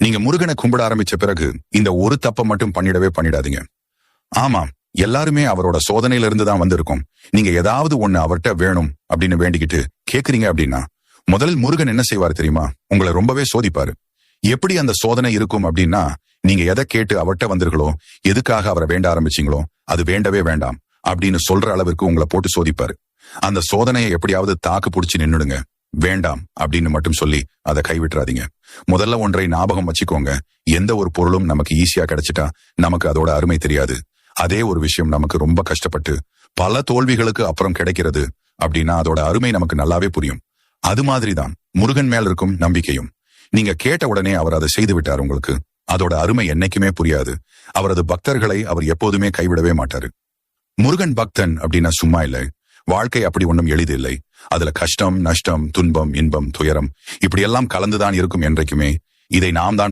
நீங்க முருகனை கும்பிட ஆரம்பிச்ச பிறகு இந்த ஒரு தப்பை மட்டும் பண்ணிடாதீங்க. ஆமாம், எல்லாருமே அவரோட சோதனையில இருந்து தான் வந்திருக்கோம். நீங்க ஏதாவது ஒண்ணு அவர்கிட்ட வேணும் அப்படின்னு வேண்டிக்கிட்டு கேக்குறீங்க அப்படின்னா முதலில் முருகன் என்ன செய்வார் தெரியுமா? உங்களை ரொம்பவே சோதிப்பாரு. எப்படி அந்த சோதனை இருக்கும் அப்படின்னா, நீங்க எதை கேட்டு அவர்கிட்ட வந்தீர்களோ, எதுக்காக அவரை வேண்ட ஆரம்பிச்சீங்களோ அது வேண்டவே வேண்டாம் அப்படின்னு சொல்ற அளவிற்கு உங்களை போட்டு சோதிப்பாரு. அந்த சோதனையை எப்படியாவது தாக்கு பிடிச்சு நின்னுடுங்க. வேண்டாம் அப்படின்னு மட்டும் சொல்லி அதை கைவிட்டுறாதீங்க. முதல்ல ஒன்றை ஞாபகம் வச்சுக்கோங்க, எந்த ஒரு பொருளும் நமக்கு ஈஸியா கிடைச்சிட்டா நமக்கு அதோட அருமை தெரியாது. அதே ஒரு விஷயம் நமக்கு ரொம்ப கஷ்டப்பட்டு பல தோல்விகளுக்கு அப்புறம் கிடைக்கிறது அப்படின்னா அதோட அருமை நமக்கு நல்லாவே புரியும். அது மாதிரிதான் முருகன் மேல் இருக்கும் நம்பிக்கையும். நீங்க கேட்ட உடனே அவர் அதை செய்து விட்டார் உங்களுக்கு. அதோட அருமை என்னைக்குமே புரியாது. அவரது பக்தர்களை அவர் எப்போதுமே கைவிடவே மாட்டாரு. முருகன் பக்தன் அப்படின்னா சும்மா இல்லை. வாழ்க்கை அப்படி ஒன்றும் எளிது இல்லை. அதுல கஷ்டம், நஷ்டம், துன்பம், இன்பம், துயரம் இப்படியெல்லாம் கலந்துதான் இருக்கும் என்றைக்குமே. இதை நாம் தான்